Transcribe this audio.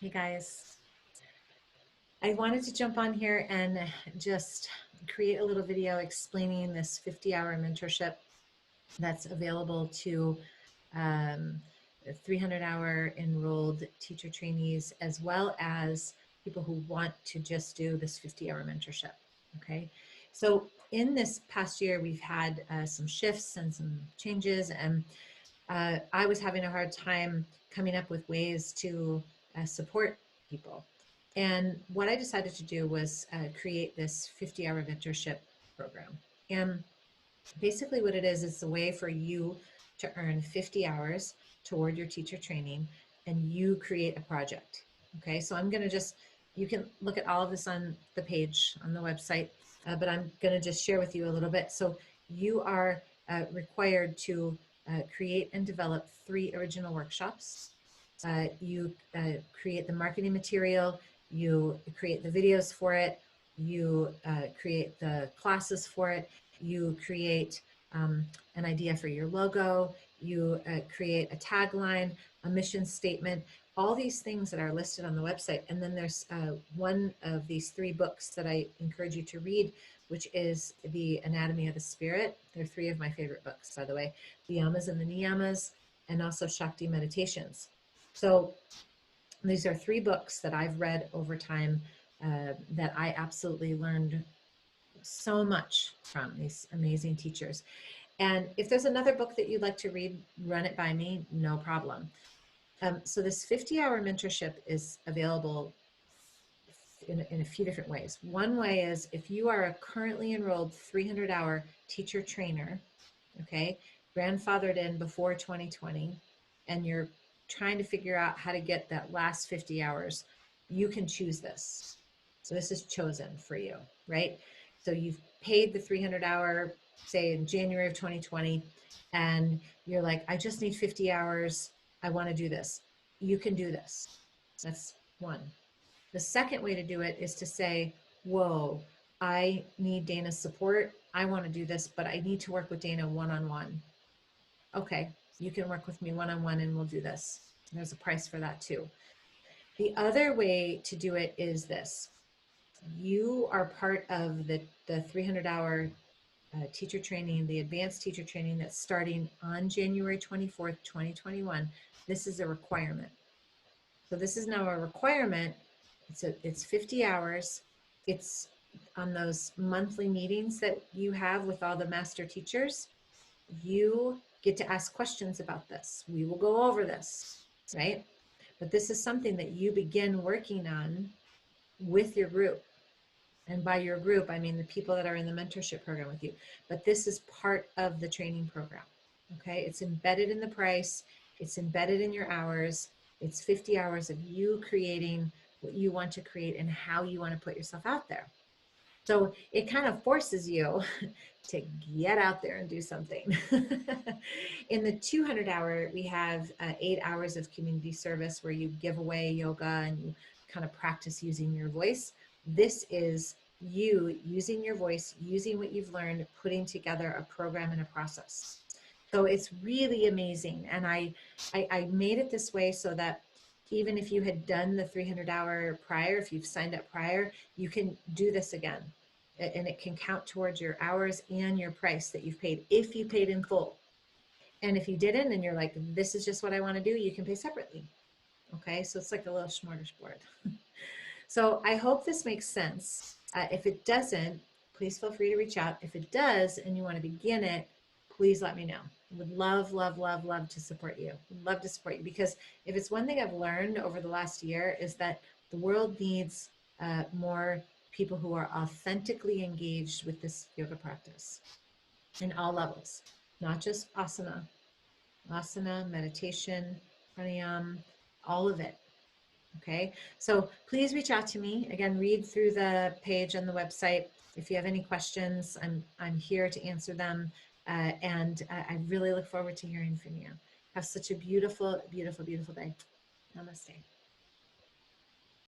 Hey guys, I wanted to jump on here and just create a little video explaining this 50-hour mentorship that's available to um, 300-hour enrolled teacher trainees, as well as people who want to just do this 50-hour mentorship. Okay, so in this past year, we've had some shifts and some changes, and I was having a hard time coming up with ways to support people. And what I decided to do was create this 50-hour mentorship program. And basically what it is a way for you to earn 50 hours toward your teacher training, and you create a project. Okay, so I'm gonna just, you can look at all of this on the page on the website, but I'm gonna just share with you a little bit. So you are required to create and develop 3 original workshops. You create the marketing material, you create the videos for it, you create the classes for it, you create an idea for your logo, you create a tagline, a mission statement, all these things that are listed on the website. And then there's one of these 3 books that I encourage you to read, which is The Anatomy of the Spirit. They're 3 of my favorite books, by the way. The Yamas and the Niyamas, and also Shakti Meditations. So these are 3 books that I've read over time that I absolutely learned so much from these amazing teachers. And if there's another book that you'd like to read, run it by me, no problem. So this 50-hour mentorship is available in a few different ways. One way is if you are a currently enrolled 300-hour teacher trainer, okay, grandfathered in before 2020, and you're trying to figure out how to get that last 50 hours, you can choose this. So this is chosen for you, right? So you've paid the 300-hour, say in January of 2020, and you're like, I just need 50 hours. I want to do this. You can do this. That's one. The second way to do it is to say, whoa, I need Dana's support. I want to do this, but I need to work with Dana one-on-one. Okay, you can work with me one-on-one and we'll do this. There's a price for that too. The other way to do it is this. You are part of the 300-hour teacher training, the advanced teacher training that's starting on January 24th, 2021. This is a requirement. So this is now a requirement. It's 50 hours. It's on those monthly meetings that you have with all the master teachers. You get to ask questions about this. We will go over this, right? But this is something that you begin working on with your group. And by your group, I mean the people that are in the mentorship program with you. But this is part of the training program, okay? It's embedded in the price. It's embedded in your hours. It's 50 hours of you creating what you want to create and how you want to put yourself out there. So it kind of forces you to get out there and do something. In the 200-hour, we have 8 hours of community service where you give away yoga and you kind of practice using your voice. This is you using your voice, using what you've learned, putting together a program and a process. So it's really amazing. And I made it this way so that even if you had done the 300-hour prior, if you've signed up prior, you can do this again. And it can count towards your hours and your price that you've paid, if you paid in full. And if you didn't, and you're like, this is just what I want to do, you can pay separately. Okay, so it's like a little smorgasbord. So I hope this makes sense. If it doesn't, please feel free to reach out. If it does, and you want to begin it, please let me know. I would love, love, love, love to support you. Love to support you, because if it's one thing I've learned over the last year is that the world needs more people who are authentically engaged with this yoga practice in all levels, not just asana, meditation, pranayama, all of it. Okay, so please reach out to me. Again, read through the page on the website. If you have any questions, I'm here to answer them. And I really look forward to hearing from you. Have such a beautiful, beautiful, beautiful day. Namaste.